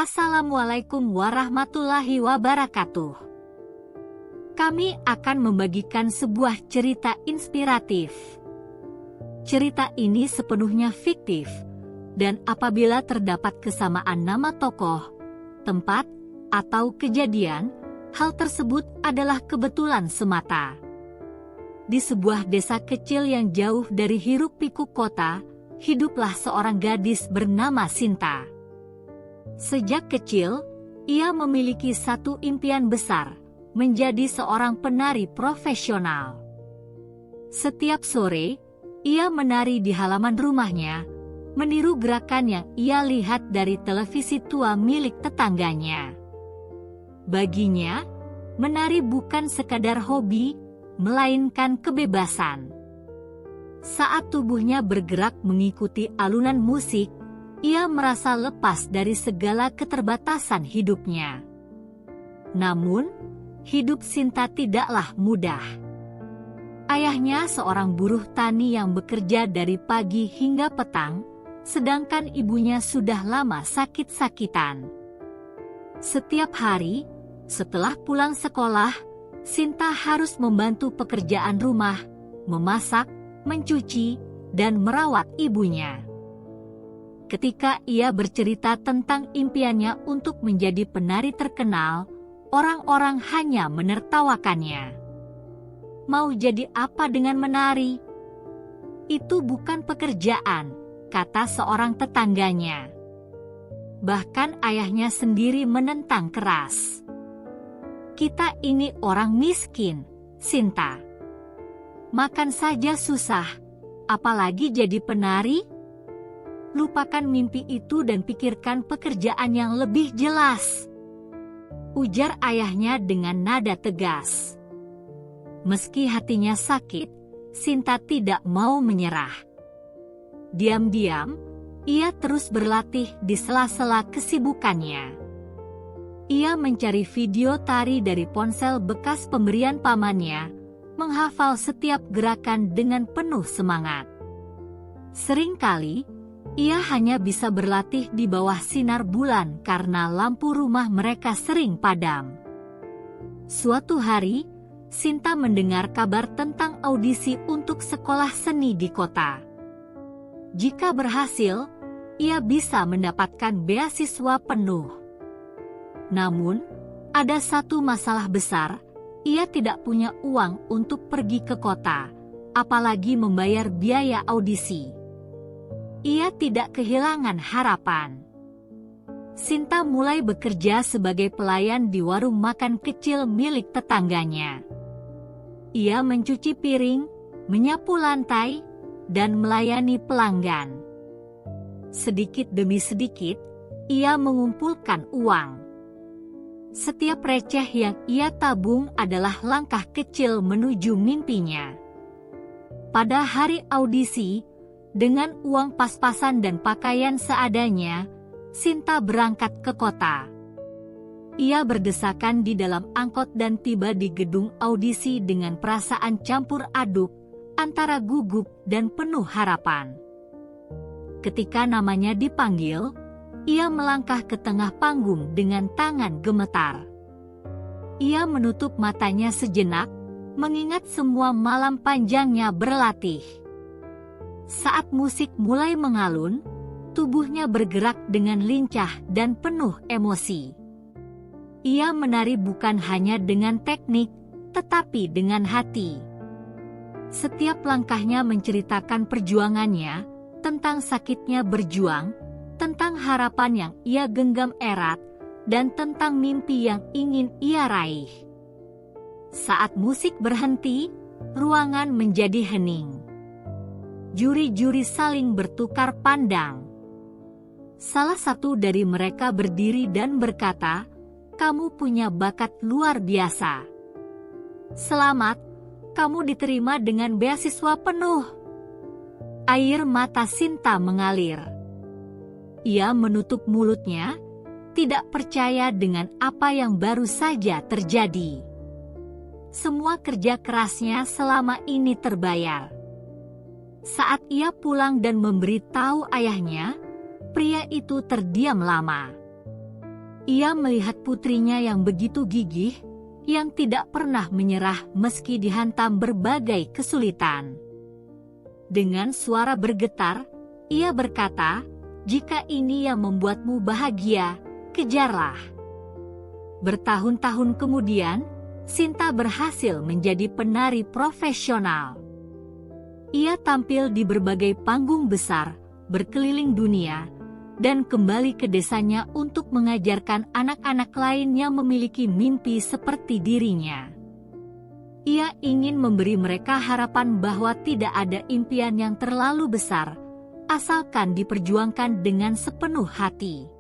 Assalamualaikum warahmatullahi wabarakatuh. Kami akan membagikan sebuah cerita inspiratif. Cerita ini sepenuhnya fiktif, dan apabila terdapat kesamaan nama tokoh, tempat, atau kejadian, hal tersebut adalah kebetulan semata. Di sebuah desa kecil yang jauh dari hiruk-pikuk kota, hiduplah seorang gadis bernama Sinta. Sejak kecil, ia memiliki satu impian besar, menjadi seorang penari profesional. Setiap sore, ia menari di halaman rumahnya, meniru gerakan yang ia lihat dari televisi tua milik tetangganya. Baginya, menari bukan sekadar hobi, melainkan kebebasan. Saat tubuhnya bergerak mengikuti alunan musik, ia merasa lepas dari segala keterbatasan hidupnya. Namun, hidup Sinta tidaklah mudah. Ayahnya seorang buruh tani yang bekerja dari pagi hingga petang, sedangkan ibunya sudah lama sakit-sakitan. Setiap hari, setelah pulang sekolah, Sinta harus membantu pekerjaan rumah, memasak, mencuci, dan merawat ibunya. Ketika ia bercerita tentang impiannya untuk menjadi penari terkenal, orang-orang hanya menertawakannya. Mau jadi apa dengan menari? Itu bukan pekerjaan, kata seorang tetangganya. Bahkan ayahnya sendiri menentang keras. Kita ini orang miskin, Sinta. Makan saja susah, apalagi jadi penari? Lupakan mimpi itu dan pikirkan pekerjaan yang lebih jelas, ujar ayahnya dengan nada tegas. Meski hatinya sakit, Sinta tidak mau menyerah. Diam-diam, ia terus berlatih di sela-sela kesibukannya. Ia mencari video tari dari ponsel bekas pemberian pamannya, menghafal setiap gerakan dengan penuh semangat. Seringkali, ia hanya bisa berlatih di bawah sinar bulan karena lampu rumah mereka sering padam. Suatu hari, Sinta mendengar kabar tentang audisi untuk sekolah seni di kota. Jika berhasil, ia bisa mendapatkan beasiswa penuh. Namun, ada satu masalah besar, ia tidak punya uang untuk pergi ke kota, apalagi membayar biaya audisi. Ia tidak kehilangan harapan. Sinta mulai bekerja sebagai pelayan di warung makan kecil milik tetangganya. Ia mencuci piring, menyapu lantai, dan melayani pelanggan. Sedikit demi sedikit, ia mengumpulkan uang. Setiap receh yang ia tabung adalah langkah kecil menuju mimpinya. Pada hari audisi, dengan uang pas-pasan dan pakaian seadanya, Sinta berangkat ke kota. Ia berdesakan di dalam angkot dan tiba di gedung audisi dengan perasaan campur aduk, antara gugup dan penuh harapan. Ketika namanya dipanggil, ia melangkah ke tengah panggung dengan tangan gemetar. Ia menutup matanya sejenak, mengingat semua malam panjangnya berlatih. Saat musik mulai mengalun, tubuhnya bergerak dengan lincah dan penuh emosi. Ia menari bukan hanya dengan teknik, tetapi dengan hati. Setiap langkahnya menceritakan perjuangannya, tentang sakitnya berjuang, tentang harapan yang ia genggam erat, dan tentang mimpi yang ingin ia raih. Saat musik berhenti, ruangan menjadi hening. Juri-juri saling bertukar pandang. Salah satu dari mereka berdiri dan berkata, "Kamu punya bakat luar biasa. Selamat, kamu diterima dengan beasiswa penuh." Air mata Sinta mengalir. Ia menutup mulutnya, tidak percaya dengan apa yang baru saja terjadi. Semua kerja kerasnya selama ini terbayar. Saat ia pulang dan memberitahu ayahnya, pria itu terdiam lama. Ia melihat putrinya yang begitu gigih, yang tidak pernah menyerah meski dihantam berbagai kesulitan. Dengan suara bergetar, ia berkata, "Jika ini yang membuatmu bahagia, kejarlah." Bertahun-tahun kemudian, Sinta berhasil menjadi penari profesional. Ia tampil di berbagai panggung besar, berkeliling dunia, dan kembali ke desanya untuk mengajarkan anak-anak lain yang memiliki mimpi seperti dirinya. Ia ingin memberi mereka harapan bahwa tidak ada impian yang terlalu besar, asalkan diperjuangkan dengan sepenuh hati.